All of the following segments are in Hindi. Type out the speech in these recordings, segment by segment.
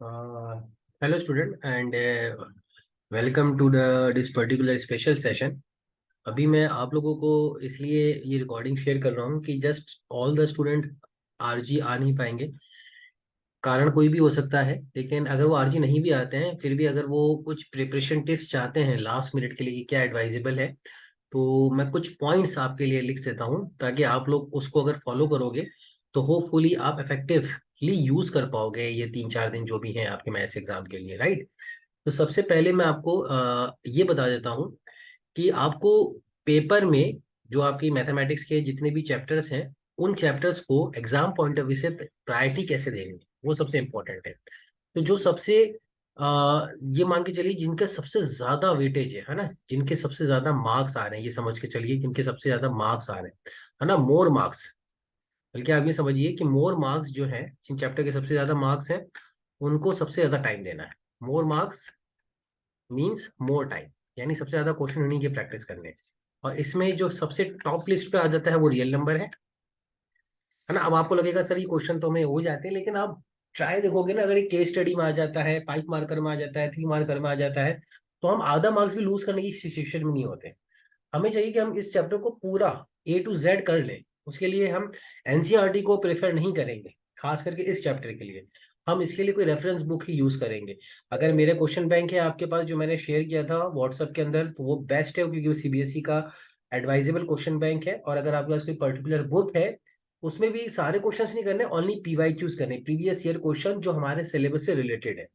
Hello student and welcome to the this particular special session। अभी मैं आप लोगों को इसलिए ये रिकॉर्डिंग शेयर कर रहा हूँ कि जस्ट ऑल द स्टूडेंट आरजी आ नहीं पाएंगे। कारण कोई भी हो सकता है, लेकिन अगर वो आरजी नहीं भी आते हैं फिर भी अगर वो कुछ प्रिपरेशन टिप्स चाहते हैं लास्ट मिनट के लिए कि क्या एडवाइजेबल है, तो मैं कुछ पॉइंट्स आपके लिए लिख देता हूँ ताकि आप लोग उसको अगर फॉलो करोगे तो होपफुली आप इफेक्टिवली यूज कर पाओगे ये 3-4 दिन जो भी हैं आपके मैथ्स एग्जाम के लिए, राइट। तो सबसे पहले मैं आपको ये बता देता हूँ कि आपको पेपर में जो आपकी मैथमेटिक्स के जितने भी चैप्टर्स हैं उन चैप्टर्स को एग्जाम पॉइंट ऑफ व्यू से प्रायोरिटी कैसे देंगे वो सबसे इंपॉर्टेंट है। तो जो सबसे ये मान के चलिए जिनका सबसे ज्यादा वेटेज है ना, जिनके सबसे ज्यादा मार्क्स आ रहे हैं, ये समझ के चलिए जिनके सबसे ज्यादा मार्क्स आ रहे हैं, है ना, मोर मार्क्स। बल्कि आप ये समझिए कि मोर मार्क्स जो है, जिन चैप्टर के सबसे ज्यादा मार्क्स हैं उनको सबसे ज्यादा टाइम देना है। More marks means more time, यानी सबसे ज्यादा क्वेश्चन उन्हीं के प्रैक्टिस करने हैं। और इसमें जो सबसे टॉप लिस्ट पे आ जाता है वो रियल नंबर है ना। अब आपको लगेगा सर ये क्वेश्चन तो हमें हो जाते हैं, लेकिन आप ट्राई देखोगे ना, अगर ये केस स्टडी में आ जाता है, 5 मार्कर में आ जाता है, 3 मार्कर में आ जाता है, तो हम आधा मार्क्स भी लूज करने की सिचुएशन में नहीं होते। हमें चाहिए कि हम इस चैप्टर को पूरा A to Z कर लें। उसके लिए हम एनसीईआरटी को प्रेफर नहीं करेंगे, खास करके इस चैप्टर के लिए। हम इसके लिए कोई रेफरेंस बुक ही यूज करेंगे। अगर मेरे क्वेश्चन बैंक है आपके पास जो मैंने शेयर किया था व्हाट्सएप के अंदर, तो वो बेस्ट है क्योंकि वो सीबीएसई का एडवाइजेबल क्वेश्चन बैंक है। और अगर आपके पास कोई पर्टिकुलर बुक है, उसमें भी सारे क्वेश्चंस नहीं करने, ओनली पीवाईक्यूज करने, प्रीवियस ईयर क्वेश्चन जो हमारे सिलेबस से रिलेटेड है।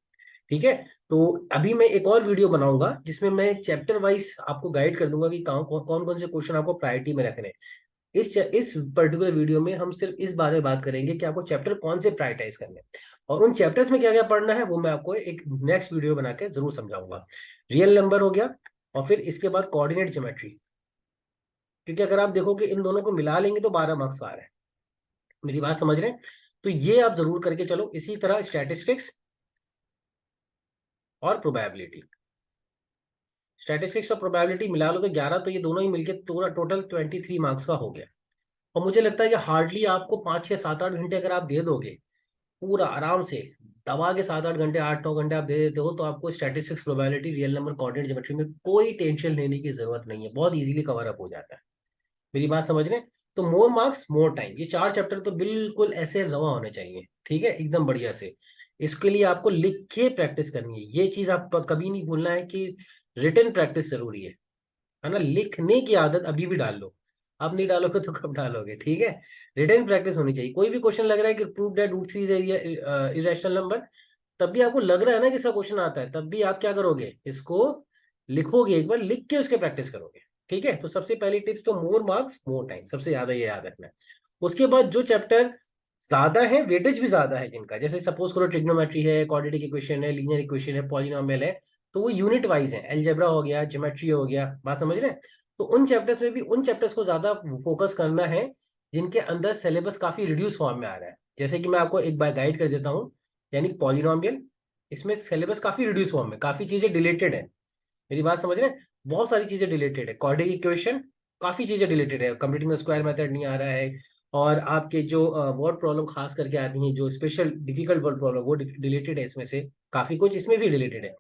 ठीक है। तो अभी मैं एक और वीडियो बनाऊंगा जिसमें मैं चैप्टर वाइज आपको गाइड कर दूंगा कि कौन कौन से क्वेश्चन आपको प्रायोरिटी में रखने हैं। इस पर्टिकुलर वीडियो में हम सिर्फ इस बारे में बात करेंगे कि आपको चैप्टर कौन से प्रायोरिटाइज करने हैं और उन चैप्टर्स में क्या क्या पढ़ना है, वो मैं आपको एक नेक्स्ट वीडियो बना के जरूर समझाऊंगा। रियल नंबर हो गया, और फिर इसके बाद कोऑर्डिनेट ज्योमेट्री, क्योंकि अगर आप देखोगे इन दोनों को मिला लेंगे तो 12 मार्क्स आ रहे हैं। मेरी बात समझ रहे हैं? तो ये आप जरूर करके चलो। इसी तरह स्टैटिस्टिक्स और प्रोबेबिलिटी, स्टैटिस्टिक्स और प्रोबेबिलिटी मिला लो तो 11, तो ये दोनों ही मिलके पूरा टोटल 23 मार्क्स का हो गया। और मुझे लगता है कि हार्डली आपको 5, 6, 7, 8 घंटे अगर आप दे दोगे पूरा आराम से, दबा के 7, 8 घंटे, 8, 9 घंटे आप दे देते हो, तो आपको statistics, probability, real number, coordinate geometry में कोई टेंशन लेने की जरूरत नहीं है, बहुत इजीली कवर अप हो जाता है। मेरी बात समझ रहे हैं? तो मोर मार्क्स मोर टाइम, ये 4 चैप्टर तो बिल्कुल ऐसे रवा होने चाहिए, ठीक है, एकदम बढ़िया से। इसके लिए आपको लिख के प्रैक्टिस करनी है, ये चीज आप कभी नहीं भूलना है कि रिटन प्रैक्टिस जरूरी है ना। लिखने की आदत अभी भी डाल लो, अब नहीं डालोगे तो कब डालोगे, ठीक है। रिटन प्रैक्टिस होनी चाहिए। कोई भी क्वेश्चन लग रहा है कि prove that root 3 irrational number, तब भी आपको लग रहा है ना कि इसका क्वेश्चन आता है, तब भी आप क्या करोगे, इसको लिखोगे, एक बार लिख के उसके प्रैक्टिस करोगे। ठीक है। तो सबसे पहली टिप्स तो मोर मार्क्स मोर टाइम, सबसे ज्यादा ये याद रखना है। उसके बाद जो चैप्टर ज्यादा है, वेटेज भी ज्यादा है जिनका, जैसे सपोज करो ट्रिग्नोमेट्री है, क्वाड्रेटिक इक्वेशन है, लीनियर इक्वेशन है, पॉलिनोमियल है, तो वो यूनिट वाइज है। अलजेब्रा हो गया, ज्योमेट्री हो गया, बात समझ रहे हैं? तो उन चैप्टर्स में भी उन चैप्टर्स को ज्यादा फोकस करना है जिनके अंदर सिलेबस काफी रिड्यूस फॉर्म में आ रहा है। जैसे कि मैं आपको एक बार गाइड कर देता हूँ, यानी पॉलिनोमियल, इसमें सिलेबस काफी रिड्यूस फॉर्म में, काफी चीजें डिलेटेड है। मेरी बात समझ रहे हैं? बहुत सारी चीजें डिलीटेड है। क्वाड्रेटिक इक्वेशन, काफी चीजें डिलीटेड है, कंप्लीटिंग स्क्वायर मेथड नहीं आ रहा है। और आपके जो वर्ड प्रॉब्लम खास करके आती हैं, जो स्पेशल डिफिकल्ट वर्ड प्रॉब्लम, वो डिलीटेड है इसमें से, काफी कुछ इसमें भी डिलीटेड है।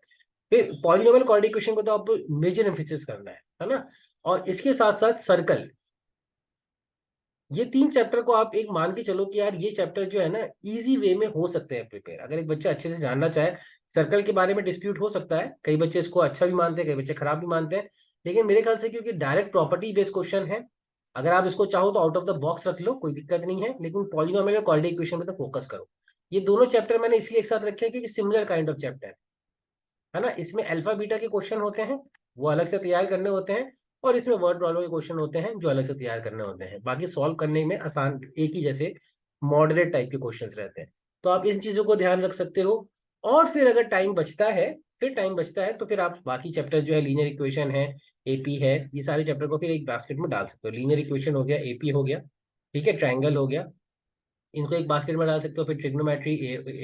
फिर पॉलिनोमियल क्वाड्रेटिक इक्वेशन को तो आपको मेजर एम्फेसिस करना है ना। और इसके साथ साथ सर्कल, ये 3 चैप्टर को आप एक मान के चलो कि यार ये चैप्टर जो है ना इजी वे में हो सकते हैं प्रिपेयर, अगर एक बच्चा अच्छे से जानना चाहे। सर्कल के बारे में डिस्प्यूट हो सकता है, कई बच्चे इसको अच्छा भी मानते हैं, कई बच्चे खराब भी मानते हैं, लेकिन मेरे ख्याल से क्योंकि डायरेक्ट प्रॉपर्टी बेस्ड क्वेश्चन है, अगर आप इसको चाहो तो आउट ऑफ द बॉक्स रख लो, कोई दिक्कत नहीं है, लेकिन पॉलिनोमियल और क्वाड्रेटिक इक्वेशन पे तो फोकस करो। ये दोनों चैप्टर मैंने इसलिए एक साथ रखे हैं क्योंकि सिमिलर काइंड ऑफ चैप्टर है ना। इसमें अल्फा बीटा के क्वेश्चन होते हैं, वो अलग से तैयार करने होते हैं, और इसमें वर्ड प्रॉब्लम के क्वेश्चन होते हैं जो अलग से तैयार करने होते हैं। बाकी सॉल्व करने में आसान, एक ही जैसे मॉडरेट टाइप के क्वेश्चंस रहते हैं। तो आप इन चीजों को ध्यान रख सकते हो। और फिर अगर टाइम बचता है, तो फिर आप बाकी चैप्टर जो है, लीनियर इक्वेशन है, एपी है, ये सारे चैप्टर को फिर एक बास्केट में डाल सकते हो। लीनियर इक्वेशन हो गया, एपी हो गया, ठीक है, ट्राइंगल हो गया, इनको एक बास्केट में डाल सकते हो। फिर ट्रिग्नोमेट्री,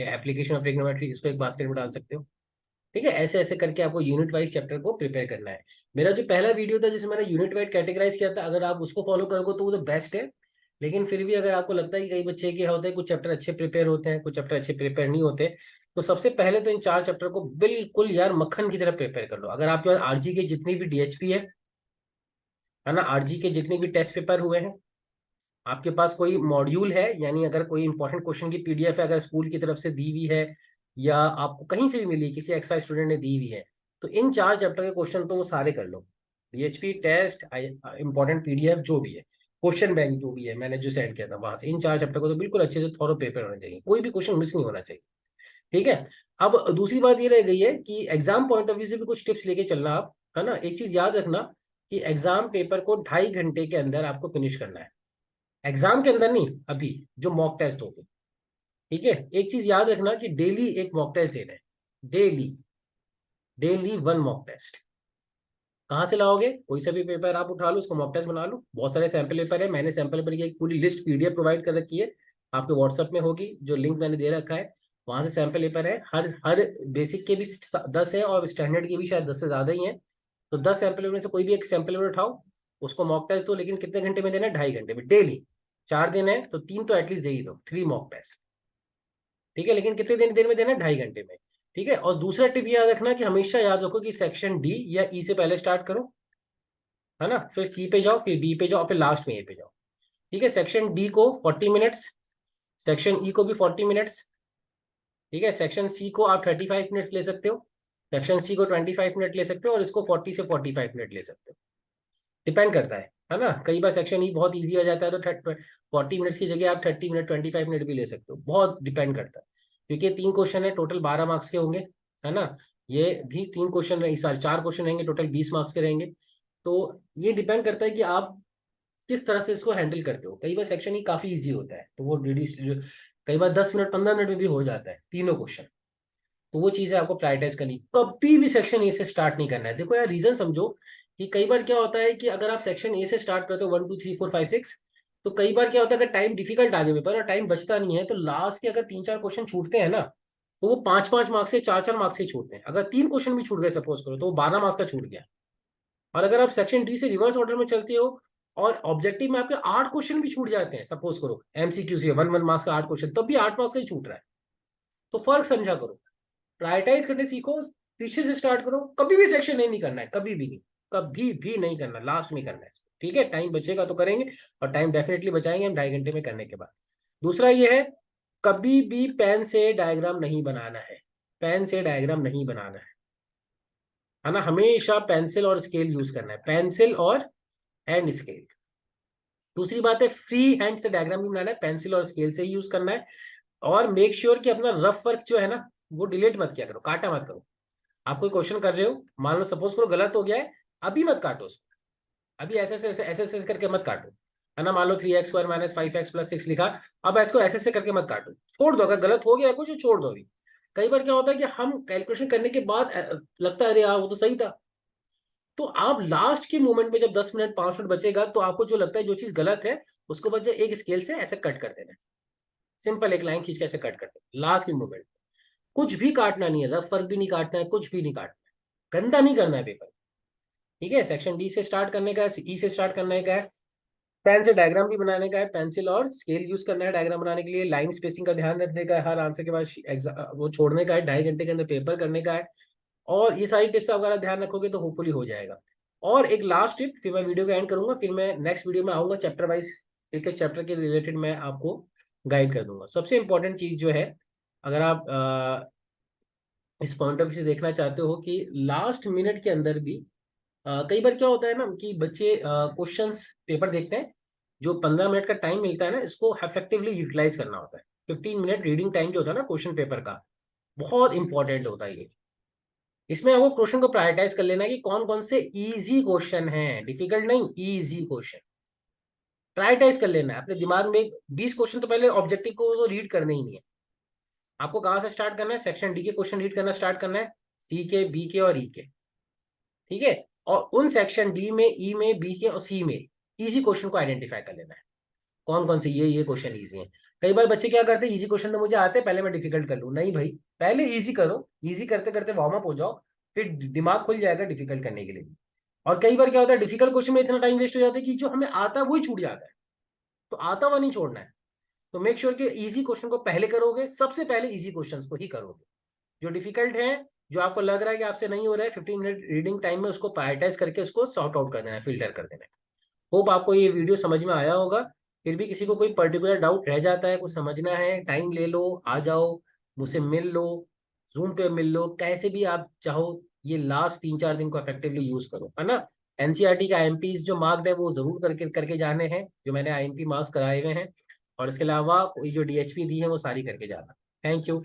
एप्लीकेशन ऑफ ट्रिग्नोमेट्री, इसको एक बास्केट में डाल सकते हो। ठीक है। ऐसे ऐसे करके आपको यूनिट वाइज चैप्टर को प्रिपेयर करना है। मेरा जो पहला वीडियो था जिसमें मैंने यूनिट वाइज कैटेगराइज किया था, अगर आप उसको फॉलो करोगे तो वो तो बेस्ट है। लेकिन फिर भी अगर आपको लगता है कि कई बच्चे के होते हैं, कुछ चैप्टर अच्छे प्रिपेयर होते हैं, कुछ चैप्टर अच्छे प्रिपेयर नहीं होते, तो सबसे पहले तो इन 4 चैप्टर को बिल्कुल यार मक्खन की तरह प्रिपेयर कर लो। अगर आपके पास आरजी के जितनी भी डीएचपी है ना, आरजी के जितने भी टेस्ट पेपर हुए हैं, आपके पास कोई मॉड्यूल है, यानी अगर कोई इंपॉर्टेंट क्वेश्चन की पीडीएफ है, अगर स्कूल की तरफ से दी हुई है या आपको कहीं से भी मिली, किसी एक्स्ट्रा स्टूडेंट ने दी हुई है, तो इन 4 चैप्टर के क्वेश्चन तो वो सारे कर लो। डीएचपी टेस्ट, इंपॉर्टेंट पीडीएफ जो भी है, क्वेश्चन बैंक जो भी है मैंने जो सेंड किया था वहां से, इन 4 चैप्टर को तो बिल्कुल अच्छे से थॉरो पेपर होना चाहिए, कोई भी क्वेश्चन मिस नहीं होना चाहिए। ठीक है। अब दूसरी बात ये रह गई है कि एग्जाम पॉइंट ऑफ व्यू से भी कुछ टिप्स लेके चलना आप, है ना। एक चीज याद रखना कि एग्जाम पेपर को 2.5 घंटे के अंदर आपको फिनिश करना है। एग्जाम के अंदर नहीं, अभी जो मॉक टेस्ट होंगे। ठीक है। एक चीज याद रखना कि डेली एक मॉक टेस्ट देना है। Daily, daily 1 mock test. कहाँ से लाओगे? कोई सा भी पेपर आप उठा लो, उसको मॉक टेस्ट बना लो। बहुत सारे सैंपल पेपर है, मैंने सैंपल पेपर की एक पूरी लिस्ट पीडीएफ प्रोवाइड कर रखी है, आपके व्हाट्सएप में होगी, जो लिंक मैंने दे रखा है। वहां से सैंपल पेपर है, हर हर बेसिक के भी 10 है और स्टैंडर्ड के भी शायद 10 से ज्यादा ही है। तो 10 सैंपल पेपर में से कोई भी एक सैंपल पेपर उठाओ, उसको मॉक टेस्ट दो। लेकिन कितने घंटे में देना है? 2.5 घंटे में डेली। 4 दिन है तो 3 तो एटलीस्ट दे ही दो, 3 मॉक टेस्ट। ठीक है। लेकिन कितने देर में देना है? 2.5 घंटे में। ठीक है। और दूसरा टिप याद रखना कि हमेशा याद रखो कि सेक्शन डी या ई से पहले स्टार्ट करो, है ना, फिर सी पे जाओ, फिर डी पे जाओ, फिर लास्ट में ए पे जाओ। ठीक है। सेक्शन डी को 40 मिनट्स, सेक्शन ई को भी 40 मिनट्स। ठीक है। सेक्शन सी को आप 35 मिनट्स ले सकते हो, सेक्शन सी को 25 मिनट ले सकते हो, और इसको 40 से 45 मिनट ले सकते हो। डिपेंड करता है ना। कई बार सेक्शन ई बहुत ईजी आ जाता है तो 40 मिनट्स की जगह आप 30 मिनट 25 मिनट भी ले सकते हो, बहुत डिपेंड करता है। क्योंकि 3 क्वेश्चन है, टोटल 12 मार्क्स के होंगे, है ना। ये भी 3 क्वेश्चन रहे, सारे 4 क्वेश्चन रहेंगे, टोटल 20 मार्क्स के रहेंगे। तो ये डिपेंड करता है कि आप किस तरह से इसको हैंडल करते हो। कई बार सेक्शन ही काफी इजी होता है तो वो कई बार 10 मिनट 15 मिनट में भी हो जाता है तीनों क्वेश्चन। तो वो चीजें आपको प्रायोरिटाइज करनी, कभी भी सेक्शन ए से स्टार्ट नहीं करना है। देखो यार, रीजन समझो कि कई बार क्या होता है कि अगर आप सेक्शन ए से स्टार्ट करते हो 1 2 3 4 5 6, तो कई बार क्या होता है, अगर टाइम डिफिकल्ट आ गया पेपर और टाइम बचता नहीं है, तो लास्ट के अगर 3 4 क्वेश्चन छूटते हैं ना, तो वो 5 5 मार्क्स के 4 4 मार्क्स के छूटते हैं। अगर 3 क्वेश्चन भी छूट गए सपोज करो, तो वो 12 मार्क्स का छूट गया। और अगर आप सेक्शन डी से रिवर्स ऑर्डर में चलते हो और ऑब्जेक्टिव में आपके 8 क्वेश्चन भी छूट जाते हैं, सपोज करो एमसीक्यू से 1 1 मार्क्स का 8 क्वेश्चन, तब भी 8 मार्क्स का ही छूट रहा है। तो फर्क समझा करो, प्रायोरिटाइज करने सीखो, पीछे से स्टार्ट करो। कभी भी सेक्शन नहीं करना है, कभी भी नहीं, कभी भी नहीं करना, लास्ट में करना है इसको। ठीक है। टाइम बचेगा तो करेंगे, और टाइम डेफिनेटली बचाएंगे हम 2.5 घंटे में करने के बाद। दूसरा ये है, कभी भी पेन से डायग्राम नहीं बनाना है। पेन से डायग्राम नहीं बनाना है ना। हमेशा पेंसिल और स्केल यूज करना है, पेंसिल और एंड स्केल। दूसरी बात है, फ्री हैंड से डायग्राम भी बनाना है, पेंसिल और स्केल से ही यूज करना है। और मेक श्योर कि अपना रफ वर्क जो है ना, वो डिलीट मत किया करो, काटा मत करो। आप कोई क्वेश्चन कर रहे हो, मान लो सपोज करो गलत हो गया है, अभी मत काटो उसको। अभी ऐसे ऐसे करके मत काटो, है ना। मान लो 3x² - 5x + 6 लिखा, अब इसको ऐसे ऐसे करके मत काटो, छोड़ दो। अगर गलत हो गया कुछ, छोड़ दो अभी। कई बार क्या होता है कि हम कैलकुलेशन करने के बाद लगता है अरे यार वो तो सही था। तो आप लास्ट के मोमेंट में जब 10 मिनट 5 मिनट बचेगा, तो आपको जो लगता है जो चीज गलत है, उसको बस एक स्केल से ऐसे कट कर देना। सिंपल एक लाइन खींच के ऐसे कट कर देना लास्ट के मोमेंट। कुछ भी काटना नहीं है, रफ वर्क भी नहीं काटना है, कुछ भी नहीं काटना है, गंदा नहीं करना है पेपर। ठीक है। सेक्शन डी से स्टार्ट करने का है, ई से स्टार्ट करने का है, पेन से डायग्राम भी बनाने का है, पेंसिल और स्केल यूज करना है डायग्राम बनाने के लिए, लाइन स्पेसिंग का ध्यान रखने का है, हर आंसर के बाद वो छोड़ने का है, 2.5 घंटे के अंदर पेपर करने का है। और ये सारी टिप्स अगर आप ध्यान रखोगे तो होपफुली हो जाएगा। और एक लास्ट टिप, फिर मैं वीडियो का एंड करूंगा, फिर मैं नेक्स्ट वीडियो में आऊंगा चैप्टर वाइज, एक एक चैप्टर के रिलेटेड मैं आपको गाइड कर दूंगा। सबसे इंपॉर्टेंट चीज जो है, अगर आप इस पॉइंट ऑफ व्यू से देखना चाहते हो कि लास्ट मिनट के अंदर भी कई बार क्या होता है ना कि बच्चे क्वेश्चंस पेपर देखते हैं, जो 15 मिनट का टाइम मिलता है ना, इसको इफेक्टिवली यूटिलाइज करना होता है। 15 मिनट रीडिंग टाइम जो होता है ना क्वेश्चन पेपर का, बहुत इंपॉर्टेंट होता है ये। इसमें आपको क्वेश्चन को प्रायोरिटाइज कर लेना है कि कौन कौन से इजी क्वेश्चन हैं, डिफिकल्ट नहीं, इजी क्वेश्चन प्रायोरिटाइज कर लेना है अपने दिमाग में। 20 क्वेश्चन तो पहले ऑब्जेक्टिव को तो रीड करने ही नहीं है। आपको कहाँ से स्टार्ट करना है? सेक्शन डी के क्वेश्चन रीड करना स्टार्ट करना है, सी के, बी के और ई के। ठीक है। और उन सेक्शन डी में, ई में, बी के और सी में इजी क्वेश्चन को आइडेंटिफाई कर लेना है, कौन कौन से ये क्वेश्चन इजी हैं। कई बार बच्चे क्या करते हैं, इजी क्वेश्चन तो मुझे आते हैं, पहले मैं डिफिकल्ट कर लूँ। नहीं भाई, पहले इजी करो, इजी करते करते वार्म अप हो जाओ, फिर दिमाग खुल जाएगा डिफिकल्ट करने के लिए। और कई बार क्या होता है, डिफिकल्ट क्वेश्चन में इतना टाइम वेस्ट हो जाता है कि जो हमें आता है वही छूट जाता है। तो आता हुआ नहीं छोड़ना है। तो मेक श्योर कि इजी क्वेश्चन को पहले करोगे, सबसे पहले इजी क्वेश्चन को ही करोगे। जो डिफिकल्ट है, जो आपको लग रहा है कि आपसे नहीं हो रहा है, 15 मिनट रीडिंग टाइम में उसको प्रायोरिटाइज करके उसको सॉर्ट आउट कर देना है, फिल्टर कर देना है। होप आपको ये वीडियो समझ में आया होगा। फिर भी किसी को कोई पर्टिकुलर डाउट रह जाता है, कुछ समझना है, टाइम ले लो, आ जाओ, मुझसे मिल लो, जूम पे मिल लो, कैसे भी आप चाहो। ये लास्ट 3-4 दिन को इफेक्टिवली यूज करो, है ना। एनसीईआरटी का आईएमपी जो मार्क्ड है वो जरूर करके करके जाने हैं, जो मैंने आईएमपी मार्क्स कराए हुए हैं। और इसके अलावा कोई जो डीएचपी दी है वो सारी करके जाना। Thank you.